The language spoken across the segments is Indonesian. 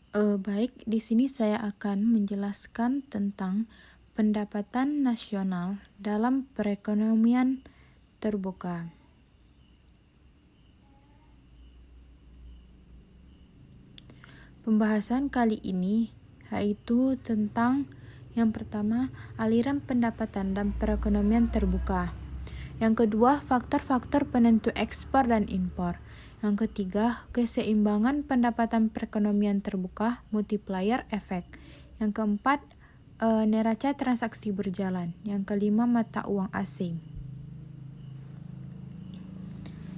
Baik, di sini saya akan menjelaskan tentang pendapatan nasional dalam perekonomian terbuka. Pembahasan kali ini yaitu tentang yang pertama, aliran pendapatan dan perekonomian terbuka. Yang kedua, faktor-faktor penentu ekspor dan impor. Yang ketiga, keseimbangan pendapatan perekonomian terbuka, multiplier effect. Yang keempat, neraca transaksi berjalan. Yang kelima, mata uang asing.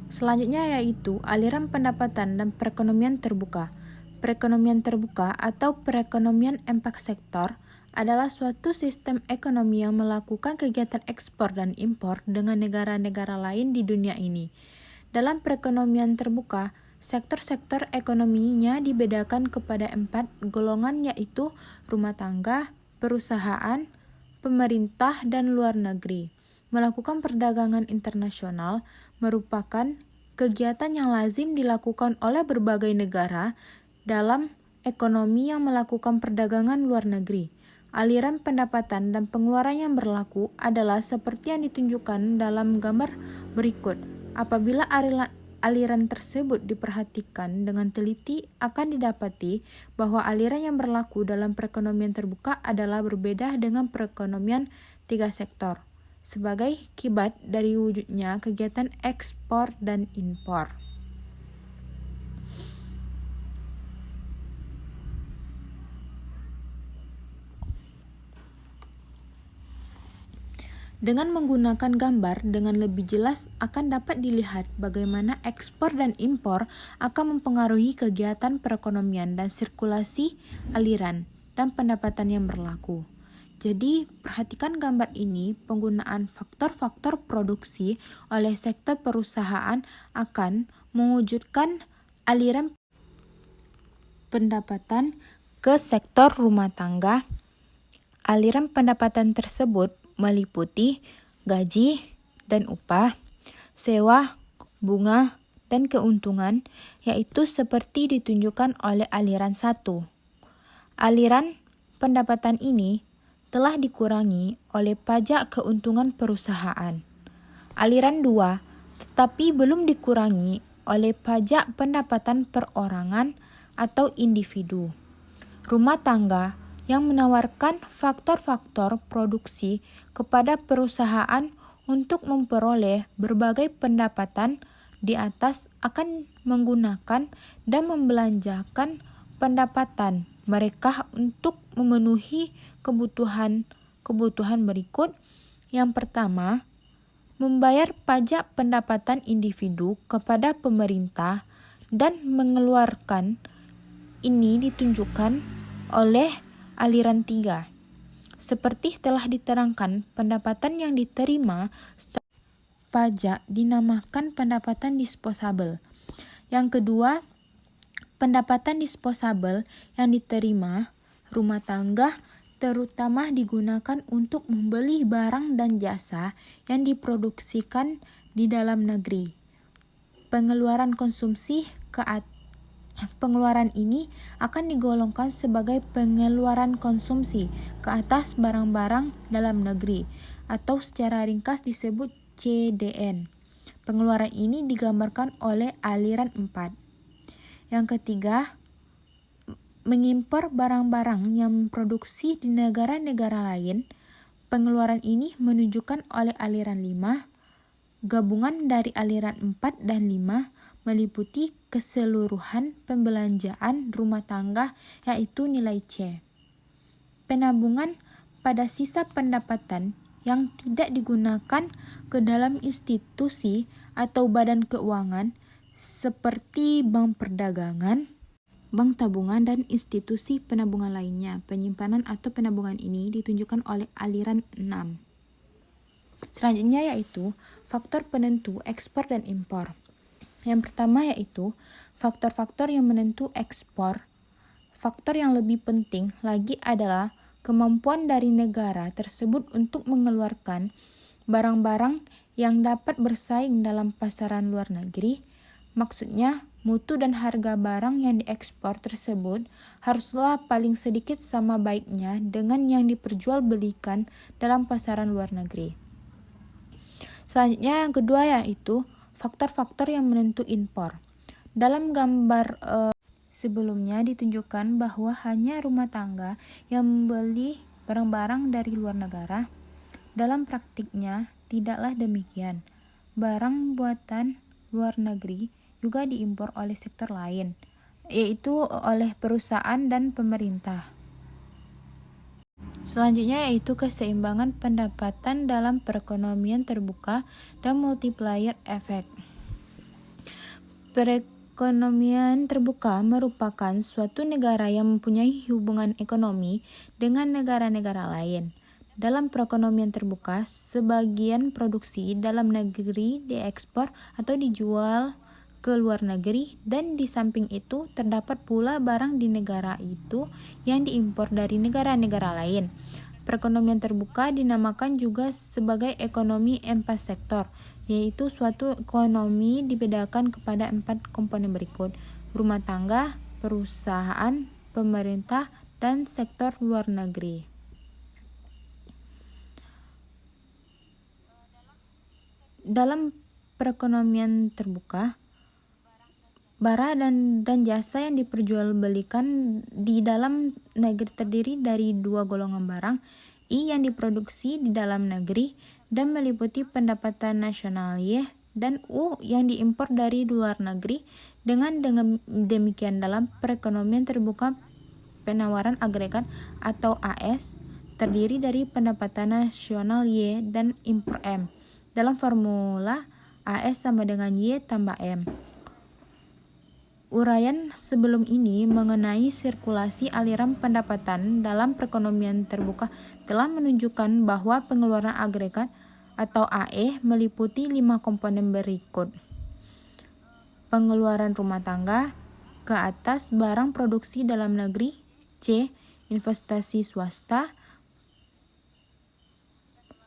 Selanjutnya yaitu aliran pendapatan dan perekonomian terbuka. Perekonomian terbuka atau perekonomian empat sektor adalah suatu sistem ekonomi yang melakukan kegiatan ekspor dan impor dengan negara-negara lain di dunia ini. Dalam perekonomian terbuka, sektor-sektor ekonominya dibedakan kepada 4 golongan yaitu rumah tangga, perusahaan, pemerintah, dan luar negeri. Melakukan perdagangan internasional merupakan kegiatan yang lazim dilakukan oleh berbagai negara dalam ekonomi yang melakukan perdagangan luar negeri. Aliran pendapatan dan pengeluaran yang berlaku adalah seperti yang ditunjukkan dalam gambar berikut. Apabila aliran tersebut diperhatikan dengan teliti, akan didapati bahwa aliran yang berlaku dalam perekonomian terbuka adalah berbeda dengan perekonomian tiga sektor, sebagai akibat dari wujudnya kegiatan ekspor dan impor. Dengan menggunakan gambar dengan lebih jelas akan dapat dilihat bagaimana ekspor dan impor akan mempengaruhi kegiatan perekonomian dan sirkulasi aliran dan pendapatan yang berlaku. Jadi, perhatikan gambar ini, penggunaan faktor-faktor produksi oleh sektor perusahaan akan mewujudkan aliran pendapatan ke sektor rumah tangga. Aliran pendapatan tersebut meliputi gaji dan upah, sewa, bunga, dan keuntungan, yaitu seperti ditunjukkan oleh aliran 1. Aliran pendapatan ini telah dikurangi oleh pajak keuntungan perusahaan. Aliran 2, tetapi belum dikurangi oleh pajak pendapatan perorangan atau individu. Rumah tangga yang menawarkan faktor-faktor produksi kepada perusahaan untuk memperoleh berbagai pendapatan di atas akan menggunakan dan membelanjakan pendapatan mereka untuk memenuhi kebutuhan berikut. Yang pertama, membayar pajak pendapatan individu kepada pemerintah dan mengeluarkan. Ini ditunjukkan oleh aliran 3. Seperti telah diterangkan, pendapatan yang diterima setelah pajak dinamakan pendapatan disposable. Yang kedua, pendapatan disposable yang diterima rumah tangga terutama digunakan untuk membeli barang dan jasa yang diproduksikan di dalam negeri. Pengeluaran konsumsi pengeluaran ini akan digolongkan sebagai pengeluaran konsumsi ke atas barang-barang dalam negeri atau secara ringkas disebut CDN. Pengeluaran ini digambarkan oleh aliran 4. Yang ketiga, mengimpor barang-barang yang memproduksi di negara-negara lain. Pengeluaran ini menunjukkan oleh aliran 5. Gabungan dari aliran 4 dan 5 meliputi keseluruhan pembelanjaan rumah tangga yaitu nilai C. Penabungan pada sisa pendapatan yang tidak digunakan ke dalam institusi atau badan keuangan seperti bank perdagangan, bank tabungan, dan institusi penabungan lainnya. Penyimpanan atau penabungan ini ditunjukkan oleh aliran 6. Selanjutnya yaitu faktor penentu ekspor dan impor. Yang pertama yaitu faktor-faktor yang menentu ekspor. Faktor yang lebih penting lagi adalah kemampuan dari negara tersebut untuk mengeluarkan barang-barang yang dapat bersaing dalam pasaran luar negeri. Maksudnya, mutu dan harga barang yang diekspor tersebut haruslah paling sedikit sama baiknya dengan yang diperjualbelikan dalam pasaran luar negeri. Selanjutnya yang kedua yaitu faktor-faktor yang menentu impor. Dalam gambar sebelumnya ditunjukkan bahwa hanya rumah tangga yang membeli barang-barang dari luar negara. Dalam praktiknya tidaklah demikian. Barang buatan luar negeri juga diimpor oleh sektor lain, yaitu oleh perusahaan dan pemerintah. Selanjutnya yaitu keseimbangan pendapatan dalam perekonomian terbuka dan multiplier effect. Perekonomian terbuka merupakan suatu negara yang mempunyai hubungan ekonomi dengan negara-negara lain. Dalam perekonomian terbuka, sebagian produksi dalam negeri diekspor atau dijual ke luar negeri, dan di samping itu terdapat pula barang di negara itu yang diimpor dari negara-negara lain. Perekonomian terbuka dinamakan juga sebagai ekonomi empat sektor, yaitu suatu ekonomi dibedakan kepada 4 komponen berikut: rumah tangga, perusahaan, pemerintah, dan sektor luar negeri. Dalam perekonomian terbuka, barang dan jasa yang diperjualbelikan di dalam negeri terdiri dari 2 golongan barang: I yang diproduksi di dalam negeri dan meliputi pendapatan nasional Y, dan U yang diimpor dari luar negeri. Dengan demikian dalam perekonomian terbuka, penawaran agregat atau AS terdiri dari pendapatan nasional Y dan impor M. Dalam formula AS sama dengan Y tambah M. Uraian sebelum ini mengenai sirkulasi aliran pendapatan dalam perekonomian terbuka telah menunjukkan bahwa pengeluaran agregat atau AE meliputi 5 komponen berikut: pengeluaran rumah tangga, ke atas barang produksi dalam negeri, C investasi swasta,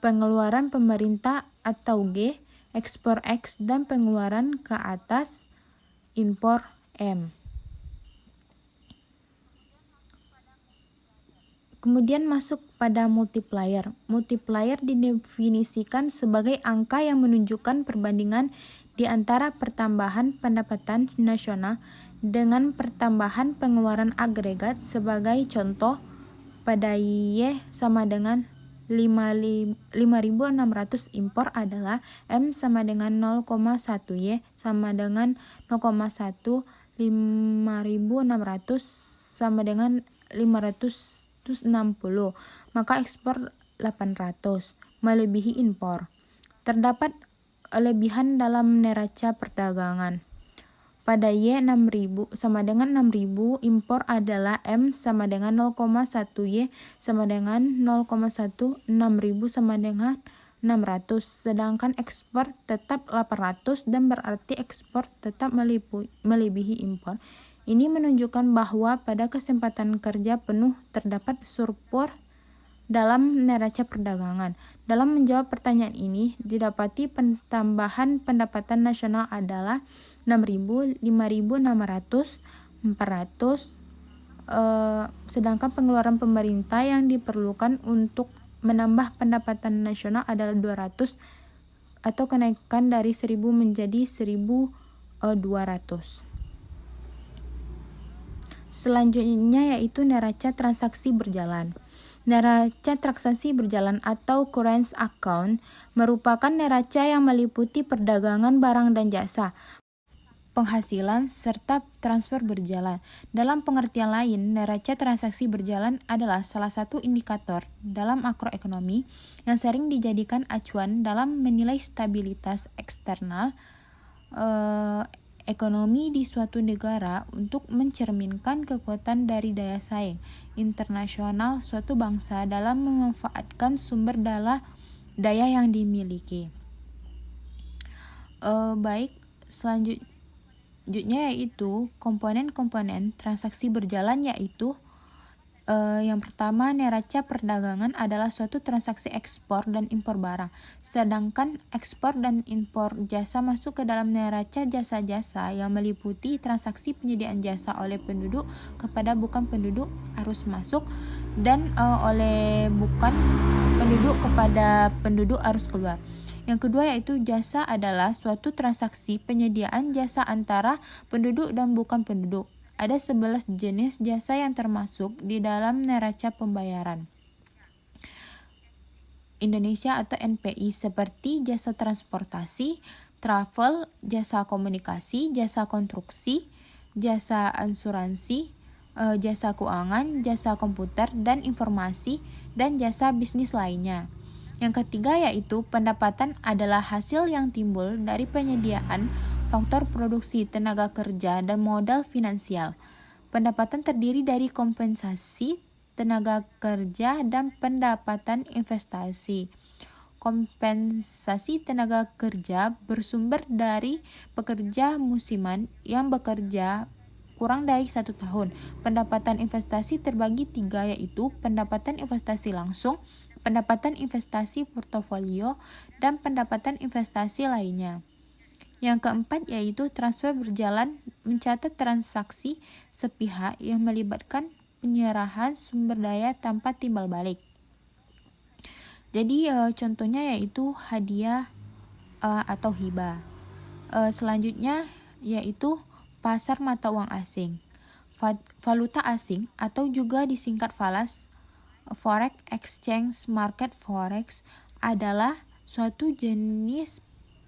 pengeluaran pemerintah atau G ekspor X, dan pengeluaran ke atas impor M. Kemudian masuk pada multiplier. Multiplier didefinisikan sebagai angka yang menunjukkan perbandingan di antara pertambahan pendapatan nasional dengan pertambahan pengeluaran agregat. Sebagai contoh, pada Y sama dengan 5.600 impor adalah M sama dengan 0,1, Y sama dengan 0,1, 5.600 sama dengan 560, maka ekspor 800, melebihi impor. Terdapat lebihan dalam neraca perdagangan. Pada Y 6.000 sama dengan 6.000, impor adalah M sama dengan 0,1, Y sama dengan 0,1, 6.000 sama dengan 600, sedangkan ekspor tetap 800 dan berarti ekspor tetap melebihi impor. Ini menunjukkan bahwa pada kesempatan kerja penuh terdapat surplus dalam neraca perdagangan. Dalam menjawab pertanyaan ini, didapati penambahan pendapatan nasional adalah 6.000, 5.600, 400, sedangkan pengeluaran pemerintah yang diperlukan untuk menambah pendapatan nasional adalah 200, atau kenaikan dari 1.000 menjadi 1.200. Selanjutnya yaitu neraca transaksi berjalan. Neraca transaksi berjalan atau current account merupakan neraca yang meliputi perdagangan barang dan jasa, penghasilan, serta transfer berjalan. Dalam pengertian lain, neraca transaksi berjalan adalah salah satu indikator dalam makroekonomi yang sering dijadikan acuan dalam menilai stabilitas eksternal ekonomi di suatu negara untuk mencerminkan kekuatan dari daya saing internasional suatu bangsa dalam memanfaatkan sumber daya yang dimiliki. Selanjutnya yaitu komponen-komponen transaksi berjalan, yaitu Yang pertama, neraca perdagangan adalah suatu transaksi ekspor dan impor barang. Sedangkan ekspor dan impor jasa masuk ke dalam neraca jasa-jasa yang meliputi transaksi penyediaan jasa oleh penduduk kepada bukan penduduk arus masuk dan oleh bukan penduduk kepada penduduk arus keluar. Yang kedua yaitu jasa adalah suatu transaksi penyediaan jasa antara penduduk dan bukan penduduk. Ada 11 jenis jasa yang termasuk di dalam neraca pembayaran Indonesia atau NPI seperti jasa transportasi, travel, jasa komunikasi, jasa konstruksi, jasa asuransi, jasa keuangan, jasa komputer dan informasi, dan jasa bisnis lainnya. Yang ketiga yaitu pendapatan adalah hasil yang timbul dari penyediaan faktor produksi, tenaga kerja, dan modal finansial. Pendapatan terdiri dari kompensasi tenaga kerja dan pendapatan investasi. Kompensasi tenaga kerja bersumber dari pekerja musiman yang bekerja kurang dari 1 tahun. Pendapatan investasi terbagi 3 yaitu pendapatan investasi langsung, pendapatan investasi portofolio, dan pendapatan investasi lainnya. Yang keempat yaitu transfer berjalan, mencatat transaksi sepihak yang melibatkan penyerahan sumber daya tanpa timbal balik. Jadi contohnya yaitu hadiah atau hibah. Selanjutnya yaitu pasar mata uang asing. Valuta asing atau juga disingkat FALAS, Forex Exchange Market Forex, adalah suatu jenis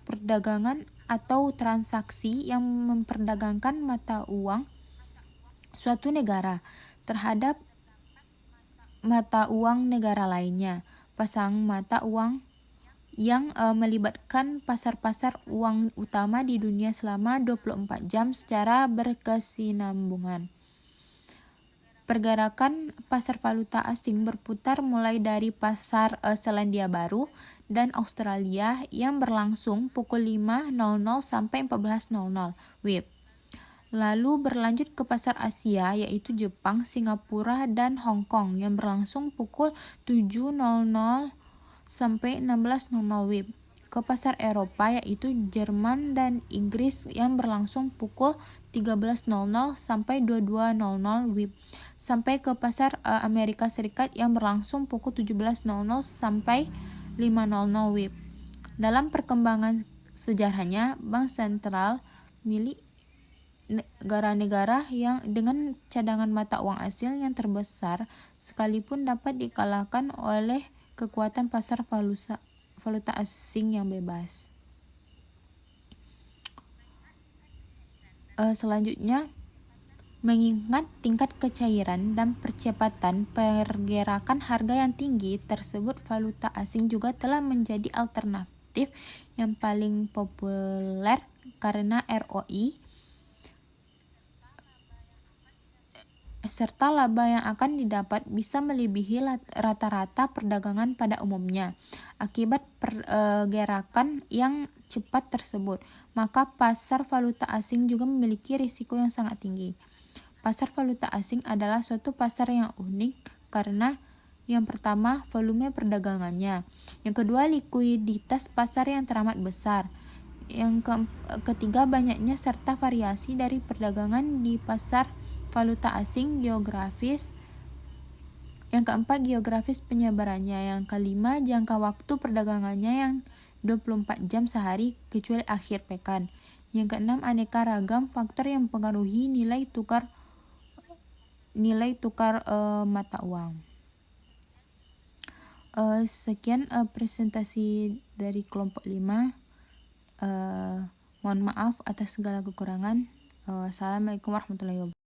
perdagangan atau transaksi yang memperdagangkan mata uang suatu negara terhadap mata uang negara lainnya. Pasang mata uang yang melibatkan pasar-pasar uang utama di dunia selama 24 jam secara berkesinambungan. Pergerakan pasar valuta asing berputar mulai dari pasar Selandia Baru dan Australia yang berlangsung pukul 5.00 sampai 14.00 WIB. Lalu berlanjut ke pasar Asia yaitu Jepang, Singapura, dan Hong Kong yang berlangsung pukul 7.00 sampai 16.00 WIB. Ke pasar Eropa yaitu Jerman dan Inggris yang berlangsung pukul 13.00 sampai 22.00 WIB. Sampai ke pasar Amerika Serikat yang berlangsung pukul 17.00 sampai 5.00 WIB. Dalam perkembangan sejarahnya, bank sentral milik negara-negara yang dengan cadangan mata uang asing yang terbesar sekalipun dapat dikalahkan oleh kekuatan pasar valuta asing yang bebas. Selanjutnya, mengingat tingkat kecairan dan percepatan pergerakan harga yang tinggi tersebut, valuta asing juga telah menjadi alternatif yang paling populer karena ROI serta laba yang akan didapat bisa melebihi rata-rata perdagangan pada umumnya. Akibat pergerakan yang cepat tersebut, maka pasar valuta asing juga memiliki risiko yang sangat tinggi. Pasar valuta asing adalah suatu pasar yang unik karena yang pertama, volume perdagangannya. Yang kedua, likuiditas pasar yang teramat besar. Yang ketiga, banyaknya serta variasi dari perdagangan di pasar valuta asing geografis. Yang keempat, geografis penyebarannya. Yang kelima, jangka waktu perdagangannya yang 24 jam sehari kecuali akhir pekan. Yang keenam, aneka ragam faktor yang mempengaruhi nilai tukar mata uang. Sekian presentasi dari kelompok 5. Mohon maaf atas segala kekurangan. Assalamualaikum warahmatullahi wabarakatuh.